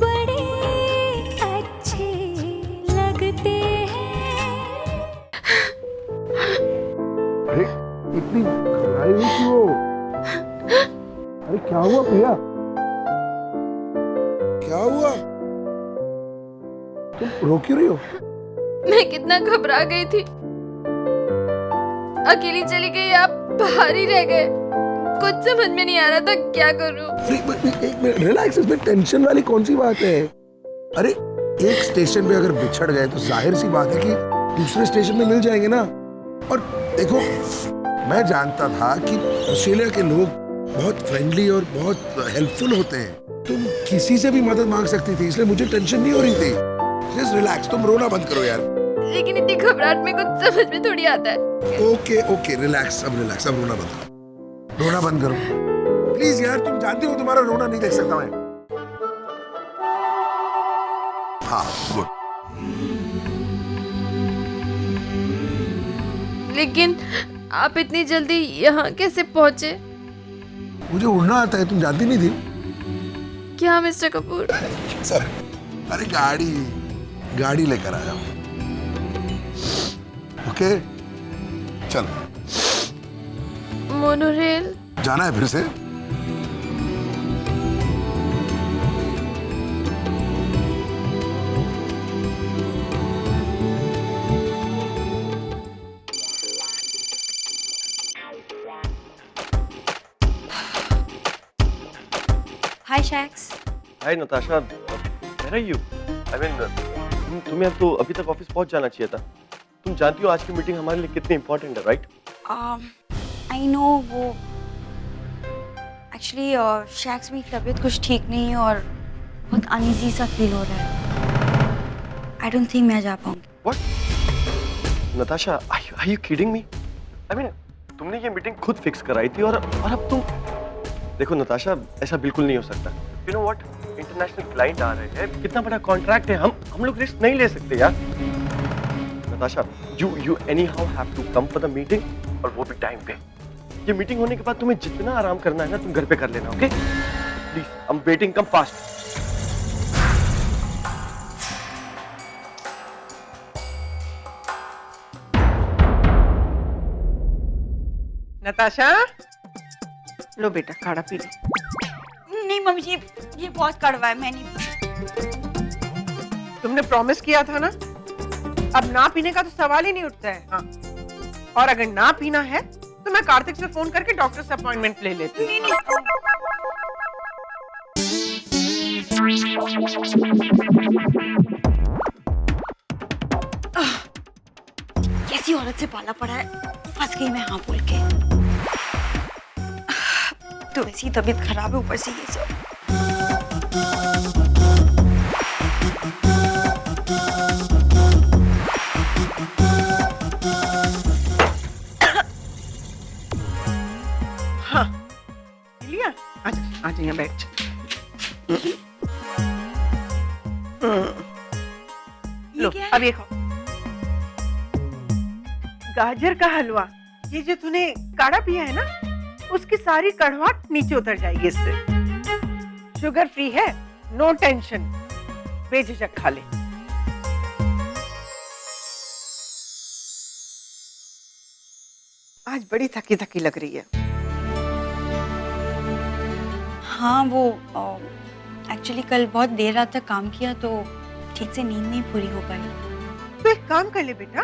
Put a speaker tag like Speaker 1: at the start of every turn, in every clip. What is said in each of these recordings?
Speaker 1: बड़े अच्छे लगते हैं।
Speaker 2: अरे इतनी घबराई हुई क्यों? अरे क्या हुआ प्रिया? क्या हुआ? तुम रो क्यों रही हो?
Speaker 3: मैं कितना घबरा गई थी, अकेली चली गई, आप बाहर ही रह गए, कुछ समझ में नहीं आ रहा था क्या करूं।
Speaker 2: एक मिनट रिलैक्स, इसमें टेंशन वाली कौन सी बात है? अरे एक स्टेशन पे अगर बिछड़ गए तो जाहिर सी बात है कि दूसरे स्टेशन में मिल जाएंगे ना। और देखो मैं जानता था कि ऑस्ट्रेलिया के लोग बहुत फ्रेंडली और बहुत हेल्पफुल होते हैं, तुम किसी से भी मदद मांग सकती थी, इसलिए मुझे टेंशन नहीं हो रही थी। जस्ट रिलैक्स, तुम रोना बंद करो यार।
Speaker 3: लेकिन इतनी घबराहट में कुछ समझ में थोड़ी आता है।
Speaker 2: ओके ओके रिलैक्स, अब रोना बंद करो, रोना बंद करो प्लीज यार। तुम जानती हो तुम्हारा रोना नहीं देख सकता मैं। हाँ गुड।
Speaker 3: लेकिन आप इतनी जल्दी यहाँ कैसे पहुँचे?
Speaker 2: मुझे उड़ना आता है, तुम जानती नहीं थी
Speaker 3: क्या मिस्टर कपूर?
Speaker 2: सर? अरे गाड़ी लेकर आया हूँ। ओके चलो।
Speaker 3: मोनोरेल?
Speaker 2: जाना है फिर से?
Speaker 1: हाय शैक्स।
Speaker 4: Hi Natasha, where are you? I mean, तुम्हें अब तो अभी तक ऑफिस पहुंच जाना चाहिए था। तुम जानती हो आज की मीटिंग हमारे लिए कितनी इंपॉर्टेंट है, राइट?
Speaker 1: आई नो, वो एक्चुअली शैक्स में तबीयत कुछ ठीक नहीं है और बहुत अनईजी सा फील हो रहा है। आई डोंट थिंक मैं जा पाऊंगी।
Speaker 4: What? Natasha, are you kidding me? I mean, तुमने ये मीटिंग खुद फिक्स कराई थी और अब तुम देखो नताशा, ऐसा बिल्कुल नहीं हो सकता। You know what? International client आ रहे हैं, कितना बड़ा कॉन्ट्रैक्ट है, हम लोग रिस्क नहीं ले सकते यार। Natasha, you anyhow have to come for the meeting और वो भी टाइम पे। ये मीटिंग होने के बाद तुम्हें जितना आराम करना है ना तुम घर पे कर लेना, okay? Please, I'm waiting, come fast.
Speaker 5: Natasha, लो बेटा काढ़ा पी लो।
Speaker 1: नहीं मम्मी जी, ये बहुत कड़वा है, मैं नहीं।
Speaker 5: तुमने प्रॉमिस किया था ना, अब ना पीने का तो सवाल ही नहीं उठता है। हाँ, और अगर ना पीना है तो मैं कार्तिक से फोन करके डॉक्टर से अपॉइंटमेंट ले लेती हूँ।
Speaker 1: कैसी औरत से पाला पड़ा है, फंस गई मैं हाँ बोल के। तो वैसी तबीयत खराब है, ऊपर से ये सब।
Speaker 5: हाँ, लिया? आ जाइए बैठ। लो अब ये खाओ, गाजर का हलवा। ये जो तूने काढ़ा पिया है ना, उसकी सारी कड़वाहट नीचे उतर जाएगी इससे। शुगर फ्री है, नो टेंशन, बेझिझक खा ले। आज बड़ी थकी थकी लग रही है।
Speaker 1: हाँ वो एक्चुअली कल बहुत देर रात तक काम किया तो ठीक से नींद नहीं पूरी हो पाई।
Speaker 5: तो एक काम कर ले बेटा,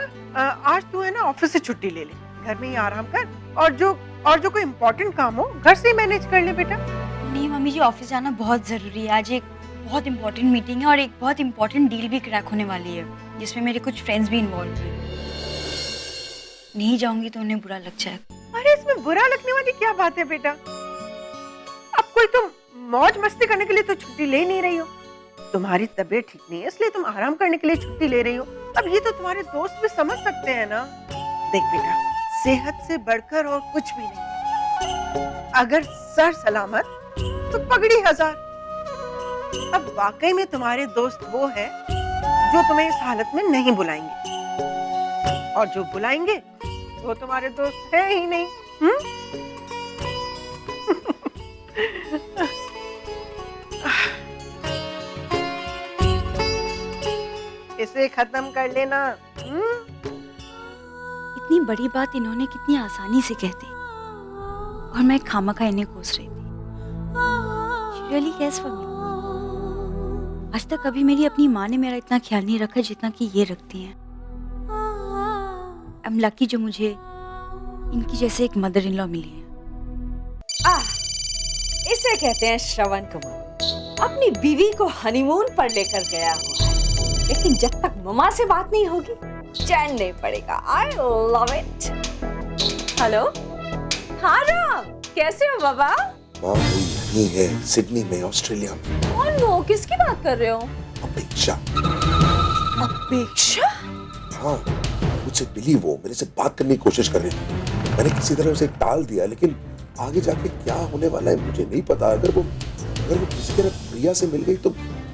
Speaker 5: आज तू है ना ऑफिस से छुट्टी ले ले, घर में ही आराम कर, और जो कोई इम्पोर्टेंट काम हो घर से ही मैनेज कर ले बेटा।
Speaker 1: नहीं मम्मी जी, ऑफिस जाना बहुत जरूरी है। आज एक बहुत इम्पोर्टेंट मीटिंग है और एक बहुत इम्पोर्टेंट डील भी क्रैक होने वाली है, जिसमें मेरे कुछ फ्रेंड्स भी इन्वॉल्व हैं। नहीं जाऊंगी तो उन्हें बुरा लग जाएगा।
Speaker 5: अरे इसमें बुरा लगने वाली क्या बात है बेटा? अब कोई तुम मौज मस्ती करने के लिए तो छुट्टी ले नहीं रही हो, तुम्हारी तबीयत ठीक नहीं है इसलिए तुम आराम करने के लिए छुट्टी ले रही हो। अब ये तो तुम्हारे दोस्त भी समझ सकते हैं ना। देख बेटा, सेहत से बढ़कर और कुछ भी नहीं, अगर सर सलामत तो पगड़ी हजार। अब वाकई में तुम्हारे दोस्त वो है जो तुम्हें इस हालत में नहीं बुलाएंगे, और जो बुलाएंगे वो तुम्हारे दोस्त है ही नहीं। इसे खत्म कर लेना।
Speaker 1: इतनी बड़ी बात इन्होंने कितनी आसानी से कह दी और मैं खामखा इन्हें कोस रही थी। She really cares for me. आज तक कभी मेरी अपनी माँ ने मेरा इतना ख्याल नहीं रखा जितना कि ये रखती हैं। I'm lucky जो मुझे इनकी जैसे एक मदर इन लॉ मिली है।
Speaker 6: इसे कहते हैं श्रवण कुमार। अपनी बीवी को हनीमून पर लेकर गया हुआ है, लेकिन जब तक मम्मा से बात नहीं होगी चैन नहीं पड़ेगा। I love it. हेलो, हाँ राम, कैसे हो बाबा?
Speaker 2: माँ वो यहीं है, सिडनी में, ऑस्ट्रेलिया में।
Speaker 6: कौन वो? किसकी बात कर रहे हो?
Speaker 2: अपेक्षा।
Speaker 6: अपेक्षा?
Speaker 2: हाँ, मुझसे मिली, वो मेरे से बात करने की कोशिश कर रही थी। मैंने किसी तरह उसे टाल दिया, लेकिन आगे जाके क्या होने वाला है मुझे नहीं पता। अगर वो किसी तरह प्रिया से मिल गई तो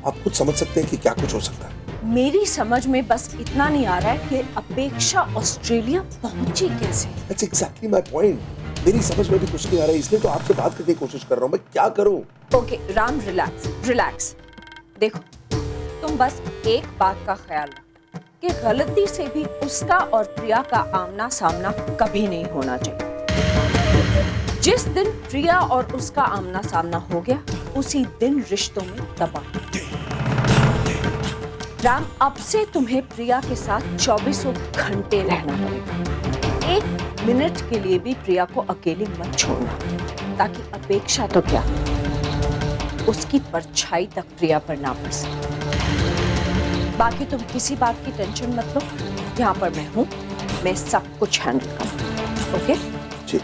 Speaker 2: आप खुद समझ सकते हैं कि क्या कुछ हो सकता है।
Speaker 6: मेरी समझ में बस इतना नहीं आ रहा है कि अपेक्षा ऑस्ट्रेलिया पहुंची कैसे?
Speaker 2: That's exactly my point. मेरी समझ में भी कुछ नहीं आ रहा है, इसलिए तो आपसे बात करने की कोशिश कर रहा हूँ। मैं क्या करूँ?
Speaker 6: Okay Ram, relax. देखो, तुम बस एक बात का ख्याल रखो कि गलती से भी उसका और प्रिया का आमना सामना कभी नहीं होना चाहिए। जिस दिन प्रिया और उसका आमना सामना हो गया, उसी दिन रिश्तों में तबाही। राम, अब से तुम्हें प्रिया के साथ 24 घंटे रहना पड़ेगा। 1 मिनट के लिए भी प्रिया को अकेले मत छोड़ना, ताकि अपेक्षा तो क्या, उसकी परछाई तक प्रिया पर ना पड़ सके। बाकी तुम किसी बात की टेंशन मत लो, यहाँ पर मैं हूँ, मैं सब कुछ हैंडल करूँगी। ओके?
Speaker 2: जी।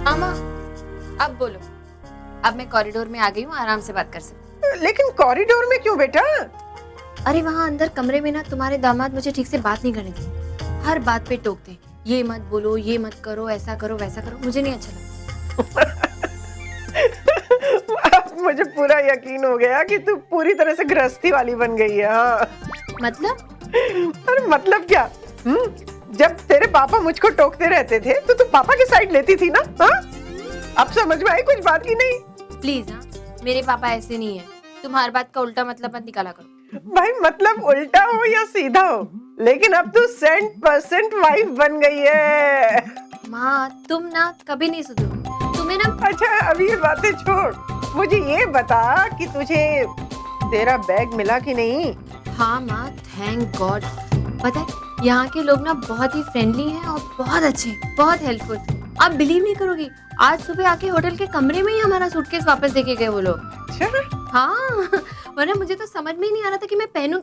Speaker 3: मामा, अब बोलो। अब मैं कॉरिडोर में आ गई हूँ, आराम से बात कर सकती।
Speaker 5: लेकिन कॉरिडोर में क्यों बेटा?
Speaker 3: अरे वहाँ अंदर कमरे में ना तुम्हारे दामाद मुझे ठीक से बात नहीं करने देते। हर बात पे टोकते हैं, ये मत बोलो, ये मत करो, ऐसा करो, वैसा करो। मुझे नहीं अच्छा लगता।
Speaker 5: मुझे पूरा यकीन हो गया कि तू पूरी तरह से गृहस्थी वाली बन गई है। हाँ।
Speaker 3: मतलब?
Speaker 5: अरे मतलब क्या? जब तेरे पापा मुझको टोकते रहते थे तो तू पापा की साइड लेती थी ना? हाँ? अब समझ में आई कुछ बात की नहीं?
Speaker 3: प्लीज हाँ, मेरे पापा ऐसे नहीं है। तुम हर बात का उल्टा मतलब मत निकाला करो।
Speaker 5: भाई मतलब उल्टा हो या सीधा हो, लेकिन अब तू 100% वाइफ बन गई है।
Speaker 3: माँ, तुम ना कभी नहीं सुधरो। तुम्हें ना।
Speaker 5: अच्छा अभी ये बातें छोड़, मुझे ये बता कि तुझे तेरा बैग मिला कि नहीं?
Speaker 3: हाँ माँ, थैंक गॉड। पता है यहाँ के लोग ना बहुत ही फ्रेंडली हैं और बहुत अच्छे, बहुत हेल्पफुल। आप बिलीव नहीं करोगी, आज सुबह आके होटल के कमरे में ही हमारा सूटकेस वापस देके गए वो लोग।
Speaker 5: अच्छा?
Speaker 3: हाँ, वरना मुझे तो समझ में ही नहीं आ रहा था कि मैं पहनूं।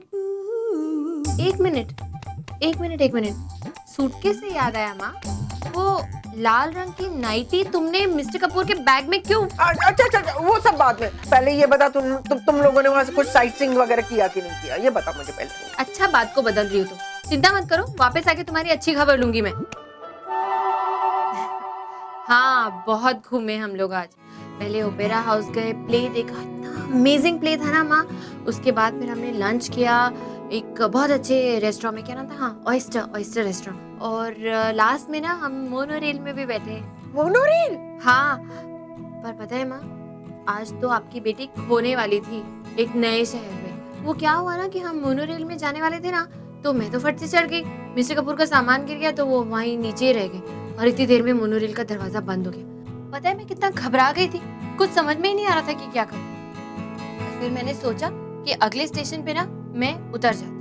Speaker 3: एक मिनट। सूटकेस से याद आया माँ, वो लाल रंग की नाइटी तुमने मिस्टर कपूर के बैग में क्यों?
Speaker 5: अच्छा वो सब बात में, पहले ये बता तुम लोगों ने वहाँ से कुछ साइट सीइंग वगैरह किया कि नहीं किया, ये बता मुझे पहले।
Speaker 3: अच्छा बात को बदल रही हो तुम, चिंता मत करो, वापस आके तुम्हारी अच्छी खबर लूंगी मैं। हाँ, बहुत घूमे हम लोग आज। पहले ओपेरा हाउस गए, प्ले देखा, इतना अमेजिंग प्ले था ना माँ। उसके बाद फिर हमने लंच किया एक बहुत अच्छे रेस्टोरेंट में, क्या नाम था? हाँ, ऑयस्टर रेस्टोरेंट। और लास्ट में ना हम मोनोरेल में भी बैठे।
Speaker 5: मोनोरेल?
Speaker 3: हाँ, पर पता है माँ, आज तो आपकी बेटी खोने वाली थी एक नए शहर में। वो क्या हुआ ना कि हम मोनोरेल में जाने वाले थे ना, तो मैं तो फट से चढ़ गई। मिस्टर कपूर का सामान गिर गया तो वो वहीं नीचे रह गए और इतनी देर में मोनोरेल का दरवाजा बंद हो गया। पता है मैं कितना घबरा गई थी, कुछ समझ में ही नहीं आ रहा था कि क्या करूं। फिर मैंने सोचा कि अगले स्टेशन पे ना मैं उतर जाती,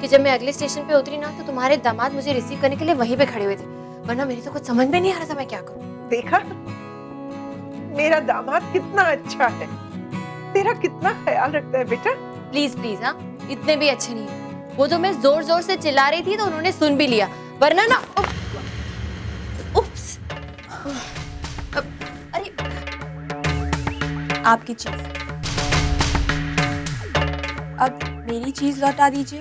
Speaker 3: कि जब मैं अगले स्टेशन पे उतरी ना तो तुम्हारे दामाद मुझे रिसीव करने के लिए वहीं पे खड़े हुए थे, वरना मेरी तो कुछ समझ में नहीं आ रहा था मैं क्या करूं।
Speaker 5: देखा मेरा दामाद कितना अच्छा है, तेरा कितना ख्याल रखता है बेटा।
Speaker 3: प्लीज हाँ, इतने भी अच्छे नहीं है। वो तो मैं जोर जोर से चिल्ला रही थी तो उन्होंने सुन भी लिया, वरना ना। उप्स, अरे
Speaker 7: आपकी चीज, अब मेरी चीज लौटा दीजिए।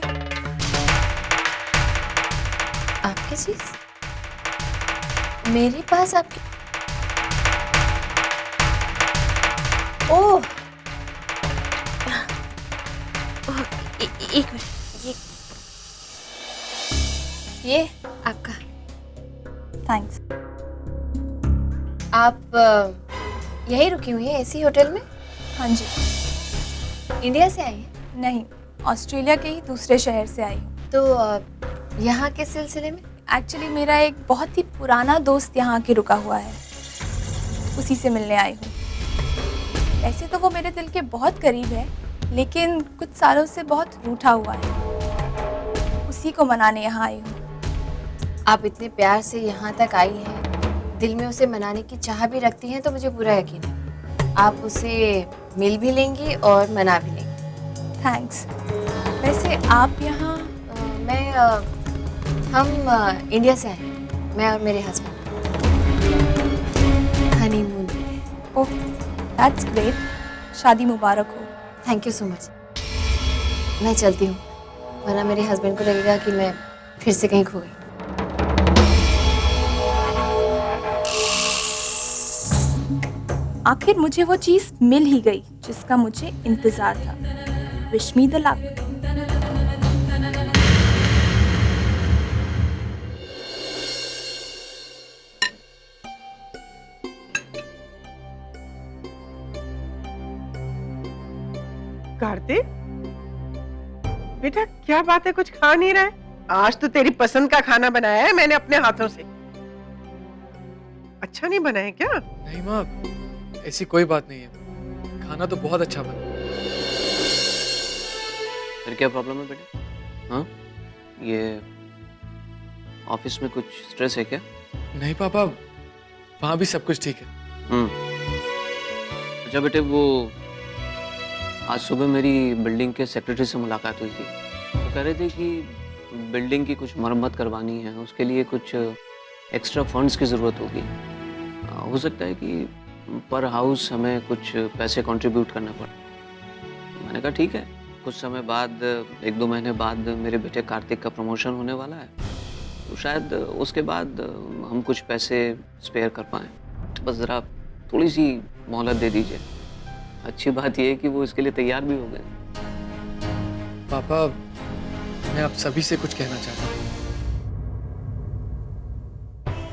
Speaker 3: आपकी चीज मेरे पास? आपकी? ओह, एक मिनट, ये आपका।
Speaker 7: थैंक्स।
Speaker 3: आप यही रुकी हुई है इसी होटल में?
Speaker 7: हाँ जी।
Speaker 3: इंडिया से आई हैं?
Speaker 7: नहीं, ऑस्ट्रेलिया के ही दूसरे शहर से आई हूँ।
Speaker 3: तो यहाँ के सिलसिले में?
Speaker 7: एक्चुअली मेरा एक बहुत ही पुराना दोस्त यहाँ के रुका हुआ है, उसी से मिलने आई हूँ। ऐसे तो वो मेरे दिल के बहुत करीब है, लेकिन कुछ सालों से बहुत रूठा हुआ है, उसी को मनाने यहाँ आई हूँ।
Speaker 3: आप इतने प्यार से यहाँ तक आई हैं, दिल में उसे मनाने की चाह भी रखती हैं, तो मुझे पूरा यकीन है आप उसे मिल भी लेंगी और मना भी लेंगी।
Speaker 7: थैंक्स। वैसे आप यहाँ?
Speaker 3: हम इंडिया से आए हैं, मैं और मेरे husband, honeymoon.
Speaker 7: Oh, that's great. शादी मुबारक हो।
Speaker 3: Thank you so much. मैं चलती हूँ, वरना मेरे हस्बैंड को लगेगा कि मैं फिर से कहीं खो गई।
Speaker 7: आखिर मुझे वो चीज़ मिल ही गई जिसका मुझे इंतज़ार था। Wish me the luck.
Speaker 5: Kartik, बेटा क्या बात है, कुछ खा नहीं रहा है? आज तो तेरी पसंद का खाना बनाया है मैंने अपने हाथों से। अच्छा नहीं बना है क्या?
Speaker 8: नहीं माँ, ऐसी कोई बात नहीं है, खाना तो बहुत अच्छा बना।
Speaker 9: फिर क्या प्रॉब्लम है बेटे? हाँ, ये ऑफिस में कुछ स्ट्रेस है क्या?
Speaker 8: नहीं पापा, वहाँ भी सब कुछ ठीक है।
Speaker 9: अच्छा बेटे, वो आज सुबह मेरी बिल्डिंग के सेक्रेटरी से मुलाकात हुई थी। वो कह रहे थे कि बिल्डिंग की कुछ मरम्मत करवानी है, उसके लिए कुछ एक्स्ट्रा फंड्स की ज़रूरत होगी। हो सकता है कि पर हाउस हमें कुछ पैसे कंट्रीब्यूट करना पड़े। मैंने कहा ठीक है, कुछ समय बाद, 1-2 महीने बाद मेरे बेटे कार्तिक का प्रमोशन होने वाला है, तो शायद उसके बाद हम कुछ पैसे स्पेयर कर पाएँ। बस ज़रा थोड़ी सी मोहलत दे दीजिए। अच्छी बात यह है कि वो इसके लिए तैयार भी हो गए।
Speaker 8: पापा, मैं आप सभी से कुछ कहना चाहता हूँ।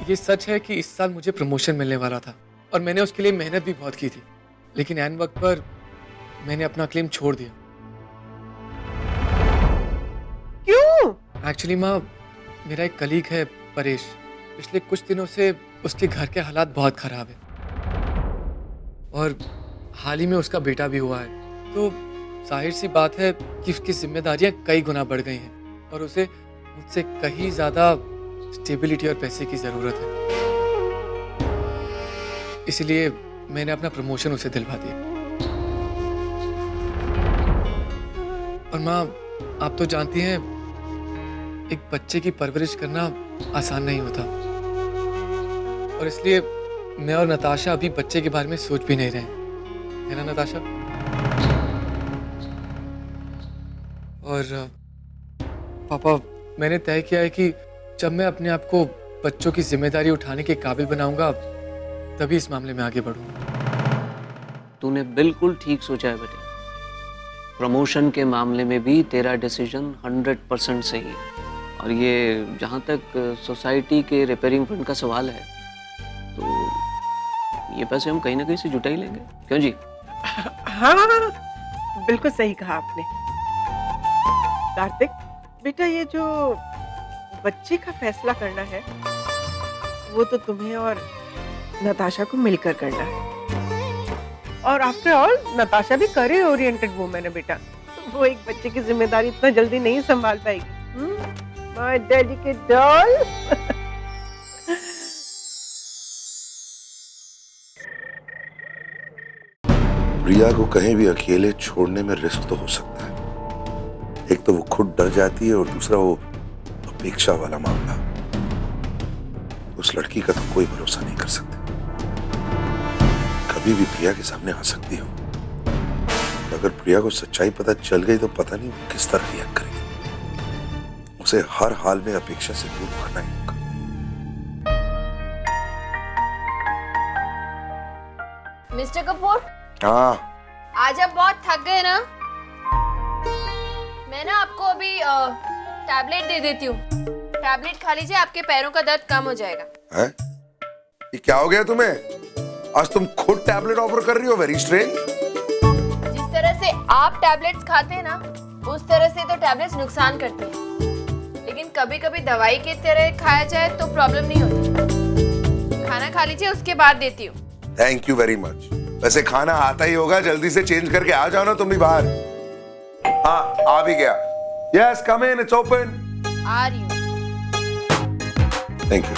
Speaker 8: ये सच है कि इस साल मुझे प्रमोशन मिलने वाला था और मैंने उसके लिए मेहनत भी बहुत की थी, लेकिन ऐन वक्त पर मैंने अपना क्लेम छोड़ दिया।
Speaker 5: क्यों?
Speaker 8: एक्चुअली माँ, मेरा एक कलीग है परेश, पिछले कुछ दिनों से उसके घर के हालात बहुत खराब है और हाल ही में उसका बेटा भी हुआ है, तो जाहिर सी बात है कि उसकी जिम्मेदारियां कई गुना बढ़ गई हैं और उसे मुझसे कहीं ज़्यादा स्टेबिलिटी और पैसे की ज़रूरत है। इसलिए मैंने अपना प्रमोशन उसे दिलवा दिया। और माँ, आप तो जानती हैं, एक बच्चे की परवरिश करना आसान नहीं होता और इसलिए मैं और नताशा अभी बच्चे के बारे में सोच भी नहीं रहे हैं, है ना नताशा? और पापा, मैंने तय किया है कि जब मैं अपने आप को बच्चों की जिम्मेदारी उठाने के काबिल बनाऊंगा, तभी इस मामले में आगे बढ़ूंगा।
Speaker 9: तूने बिल्कुल ठीक सोचा है बेटे। प्रमोशन के मामले में भी तेरा डिसीजन 100% सही है। और ये जहाँ तक सोसाइटी के रिपेयरिंग फंड का सवाल है, तो ये पैसे हम कहीं ना कहीं से जुटा ही लेंगे, क्यों जी?
Speaker 5: हाँ, बिल्कुल सही कहा आपने। कार्तिक बेटा, ये जो बच्चे का फैसला करना है वो तो तुम्हें और नताशा को मिलकर करना है, और आफ्टर ऑल नताशा भी करियर ओरिएंटेड वुमन है बेटा, वो एक बच्चे की जिम्मेदारी इतना जल्दी नहीं संभाल पाएगी। My dedicated doll.
Speaker 2: प्रिया को कहीं भी अकेले छोड़ने में रिस्क तो हो सकता है। एक तो वो खुद डर जाती है और दूसरा वो अपेक्षा वाला मामला। उस लड़की का तो कोई भरोसा नहीं कर सकते, कभी भी प्रिया के सामने आ सकती हो। अगर प्रिया को सच्चाई पता चल गई तो पता नहीं वो किस तरह रिएक्ट करेगी। उसे हर हाल में अपेक्षा से दूर रहना ही होगा।
Speaker 3: मिस्टर कपूर,
Speaker 2: हाँ,
Speaker 3: आज आप बहुत थक गए ना? मैं ना आपको अभी टैबलेट दे देती हूँ। टैबलेट खा लीजिए, आपके पैरों का दर्द कम हो जाएगा।
Speaker 2: है? ये क्या हो गया तुम्हें? आज तुम खुद टैबलेट ऑफर कर रही हो, वेरी स्ट्रेंज।
Speaker 3: जिस तरह से आप टैबलेट्स खाते हैं ना, उस तरह से तो टैबलेट्स नुकसान करते हैं, लेकिन कभी कभी दवाई की तरह खाया जाए तो प्रॉब्लम नहीं होती। खाना खा लीजिए, उसके बाद देती हूँ।
Speaker 2: Thank you very much. वैसे खाना आता ही होगा, जल्दी से चेंज करके आ जाओ ना तुम भी बाहर। हाँ, आ भी गया। Yes, come in, it's open.
Speaker 3: आ रही हूँ।
Speaker 2: Thank you.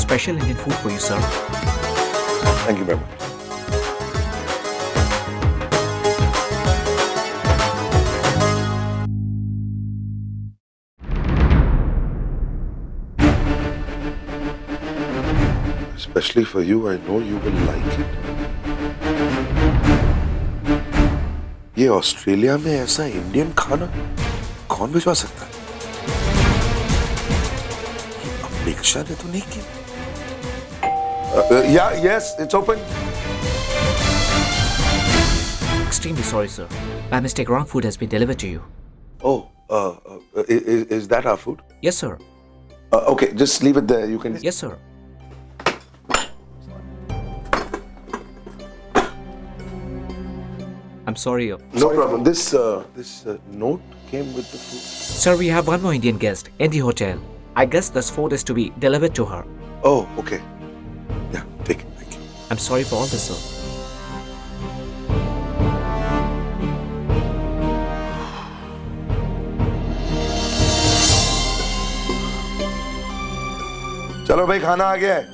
Speaker 10: Special Indian food for you, sir.
Speaker 2: Thank you very much. Especially for you, I know you will like it. ये ऑस्ट्रेलिया में ऐसा इंडियन खाना कौन भिजवा सकता है? अपेक्षा ने तो नहीं किया। Yeah, yes, it's open.
Speaker 10: Extremely sorry, sir. By mistake, wrong food has been delivered to you.
Speaker 2: Oh, is that our food?
Speaker 10: Yes, sir.
Speaker 2: Okay, just leave it there. You can.
Speaker 10: Yes, sir. I'm sorry.
Speaker 2: No problem. This note came with the food.
Speaker 10: Sir, we have one more Indian guest in the hotel. I guess this food is to be delivered to her.
Speaker 2: Oh, okay. Yeah, take it. Thank you.
Speaker 10: I'm sorry for all this, sir.
Speaker 2: चलो भाई, खाना आ गया है।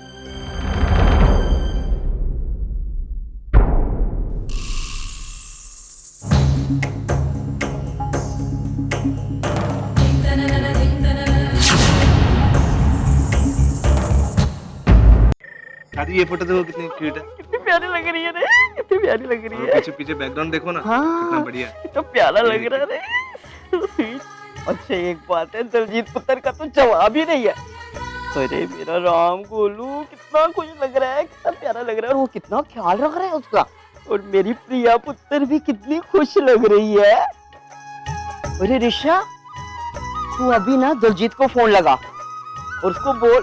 Speaker 11: दादी ये photo देखो कितनी cute है।
Speaker 5: कितनी प्यारी लग रही है रे, कितनी प्यारी लग रही है।
Speaker 11: पीछे पीछे बैकग्राउंड देखो ना, कितना बढ़िया है।
Speaker 5: कितना प्यारा लग रहा है रे। अच्छा एक बात है, दलजीत पुत्र का तो जवाब ही नहीं है। अरे मेरा राम गोलू कितना खुश लग रहा है, कितना प्यारा लग रहा है, और वो कितना ख्याल रख रहा है उसका। और मेरी प्रिया पुत्र भी कितनी खुश लग रही है। अरे ऋषा, तू अभी ना दलजीत को फोन लगा और उसको बोल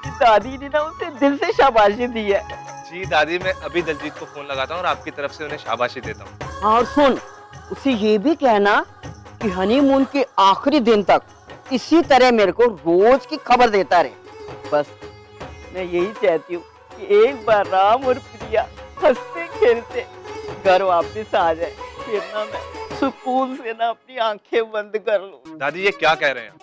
Speaker 5: कि दादी ने ना उसे दिल से शाबाशी दी है।
Speaker 11: जी दादी, मैं अभी दलजीत को फोन लगाता हूँ और आपकी तरफ से उन्हें शाबाशी देता हूँ।
Speaker 5: और सुन, उसे ये भी कहना कि हनीमून के आखिरी दिन तक इसी तरह मेरे को रोज की खबर देता रहे। बस मैं यही चाहती हूँ कि एक बार राम और प्रिया हंसते खेलते घर वापस आ जाए, फिर ना मैं सुकून से ना अपनी आंखें बंद कर लूं।
Speaker 11: दादी ये क्या कह रहे हैं?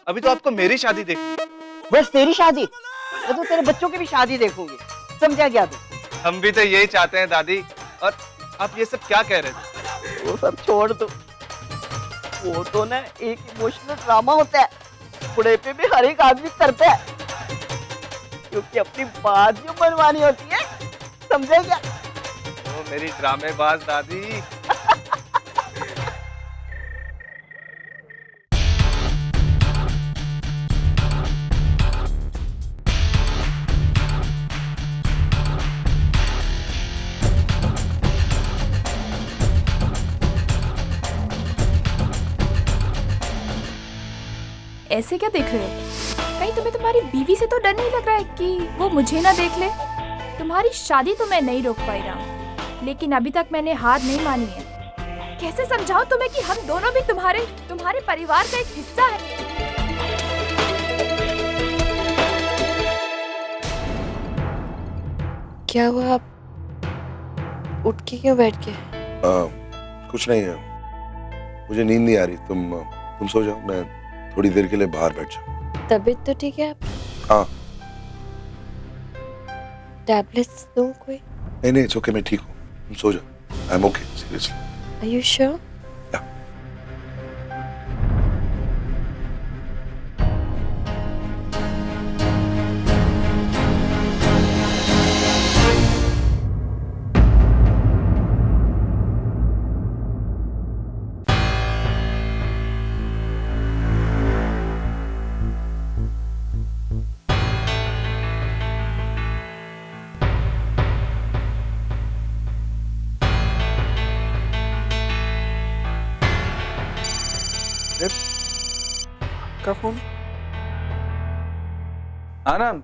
Speaker 11: अभी तो आपको मेरी शादी देखनी है।
Speaker 5: बस तेरी शादी, मैं तो तेरे बच्चों की भी शादी देखूंगी, समझा क्या तू?
Speaker 11: हम भी तो यही चाहते हैं दादी। और आप ये सब क्या कह रहे थे?
Speaker 5: वो सब छोड़ दो, वो तो ना एक इमोशनल ड्रामा होता है, बुढ़ेपे में हर एक आदमी करता है, क्योंकि अपनी बात जो मनवानी होती है, समझे क्या?
Speaker 11: ओ मेरी ड्रामेबाज दादी।
Speaker 7: ऐसे क्या देख रहे हो? कहीं तुम्हें तुम्हारी बीवी से तो डर नहीं लग रहा है कि वो मुझे ना देख ले? तुम्हारी शादी तो मैं नहीं रोक पाई राम, लेकिन अभी तक मैंने हार नहीं मानी है। कैसे समझाऊं तुम्हें कि हम दोनों भी तुम्हारे परिवार का एक हिस्सा है।
Speaker 3: क्या हुआ, आप उठ के क्यों बैठ गए?
Speaker 2: कुछ नहीं है, मुझे नींद नहीं आ रही। तुम सो जाओ, मैं थोड़ी देर के लिए बाहर बैठ जाऊं।
Speaker 3: तबीयत तो ठीक है आप?
Speaker 2: हाँ।
Speaker 3: टैबलेट्स दूं कोई?
Speaker 2: नहीं, इट्स ओके, मैं ठीक हूँ। तुम सो जाओ। I am okay, seriously.
Speaker 3: Are you sure?
Speaker 12: का फोन? आनंद,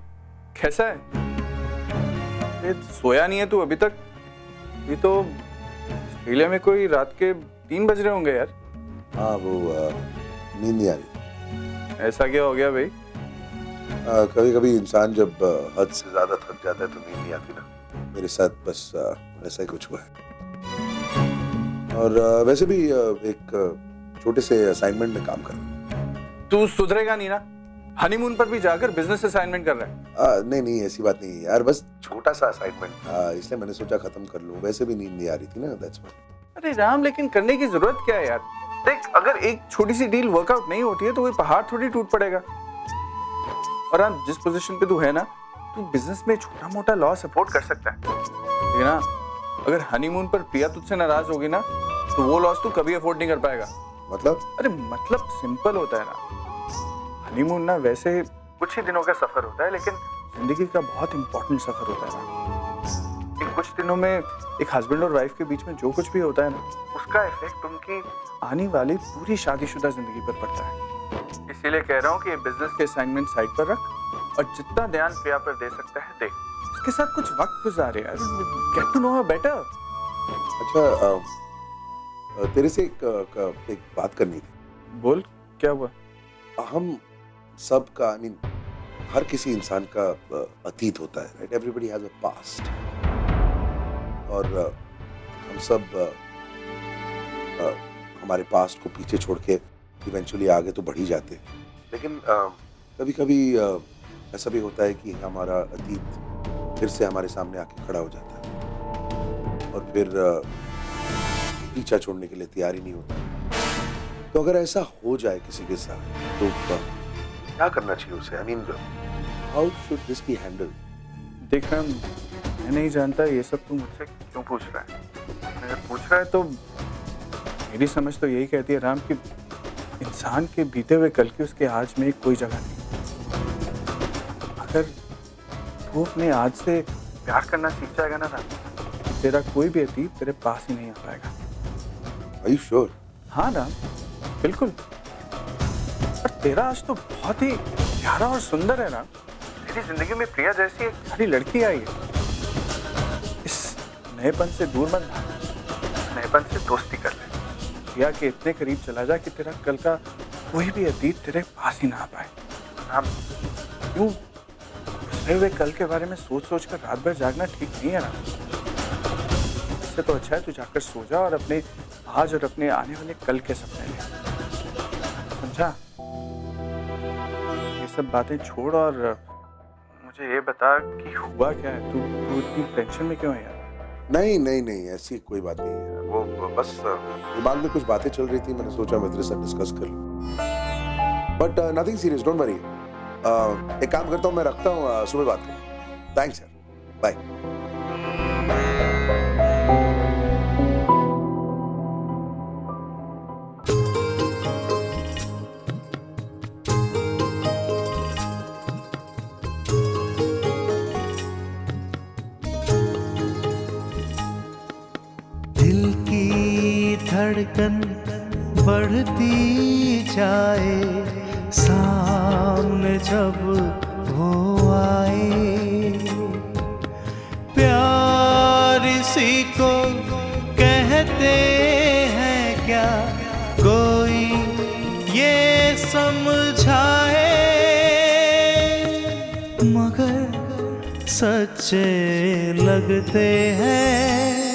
Speaker 11: कैसा है? ये सोया नहीं है तू अभी तक? ये तो ऑस्ट्रेलिया में कोई रात के 3 बज रहे होंगे यार।
Speaker 2: हाँ वो नींद नहीं आ रही।
Speaker 11: ऐसा क्या हो गया भाई?
Speaker 2: कभी कभी इंसान जब हद से ज्यादा थक जाता है तो नींद नहीं आती ना। मेरे साथ बस ऐसा ही कुछ हुआ है। और वैसे भी एक छोटे से असाइनमेंट में काम कर रहा हूँ।
Speaker 11: तू सुधरेगा नहीं ना? हनीमून पर भी जाकर बिजनेस असाइनमेंट कर रहा है?
Speaker 2: नहीं ऐसी बात नहीं है यार, बस छोटा सा असाइनमेंट था, इसलिए मैंने सोचा खत्म कर लूं। वैसे भी नींद नहीं आ रही थी ना, दैट्स व्हाई।
Speaker 11: अरे राम, लेकिन करने की जरूरत क्या है यार? देख, अगर एक छोटी सी डील वर्कआउट नहीं होती है तो कोई पहाड़ थोड़ी टूट पड़ेगा। और राम, जिस पोजीशन पे तू है ना, तू बिजनेस में छोटा मोटा लॉस अफोर्ड कर सकता है। लेकिन हाँ, अगर हनीमून पर प्रिया तुझसे नाराज होगी ना, तो वो लॉस तू कभी अफोर्ड नहीं कर पाएगा।
Speaker 2: मतलब?
Speaker 11: अरे मतलब सिंपल होता है ना, हनीमून ना वैसे कुछ ही दिनों का सफर होता है, लेकिन जिंदगी का बहुत इंपॉर्टेंट सफर होता है ना। इन कुछ दिनों में एक हस्बैंड और वाइफ के बीच में जो कुछ भी होता है ना, उसका इफेक्ट उनकी आने वाली पूरी शादीशुदा जिंदगी पर पड़ता है। इसीलिए कह रहा हूँ कि ये बिजनेस के असाइनमेंट साइड पर रख और जितना ध्यान प्रिया पर दे सकता है दे। उसके साथ कुछ वक्त गुजारे यार, get to know her better.
Speaker 2: अच्छा, तेरे से एक बात करनी थी।
Speaker 11: बोल, क्या हुआ?
Speaker 2: हम सब का, आई मीन हर किसी इंसान का अतीत होता है, right? Everybody has a past. और हम सब हमारे पास्ट को पीछे छोड़ के इवेंचुअली आगे तो बढ़ ही जाते हैं। लेकिन कभी कभी ऐसा भी होता है कि हमारा अतीत फिर से हमारे सामने आके खड़ा हो जाता है और फिर पीछा छोड़ने के लिए तैयार ही नहीं होता। तो अगर ऐसा हो जाए किसी के साथ तो क्या करना चाहिए उसे? I mean how should this be handled?
Speaker 11: देख रहा, मैं नहीं जानता ये सब तू मुझसे क्यों पूछ रहा है। अगर पूछ रहा है तो मेरी समझ तो यही कहती है राम कि इंसान के बीते हुए कल की उसके आज में कोई जगह नहीं। अगर तू अपने आज से प्यार करना सीख जाएगा ना राम, तेरा कोई भी अतीत तेरे पास ही नहीं आ पाएगा।
Speaker 2: Are you sure?
Speaker 11: हाँ राम, बिल्कुल। और तेरा आज तो बहुत ही प्यारा और सुंदर है राम। तेरी जिंदगी में प्रिया जैसी एक प्यारी लड़की आई है। इस नएपन से दूर मत भाग, नएपन से दोस्ती कर ले। प्रिया के इतने करीब चला जा कि तेरा कल का कोई भी अतीत तेरे पास ही ना आ पाए। राम, क्यों गुजरे हुए कल के बारे में सोच सोच कर रात भर जागना ठीक नहीं है राम। इससे तो अच्छा है तू जाकर सो जा और अपने आज और अपने आने वाले कल के सपने ले। समझा? ये सब बातें छोड़ और मुझे ये बता कि हुआ क्या है? तू इतनी टेंशन में क्यों है यार?
Speaker 2: नहीं, ऐसी कोई बात नहीं है। वो बस दिमाग में कुछ बातें चल रही थी, मैंने सोचा मैं तेरे साथ डिस्कस कर लूं। But nothing serious, don't worry. एक काम करता हूँ, मैं रखता हूँ, सुबह बात करूँ। थैंक्स यार, बाय।
Speaker 12: दिल की धड़कन बढ़ती जाए, सामने जब वो आए। प्यार इसी को कहते हैं क्या, कोई ये समझाए। मगर सच्चे लगते हैं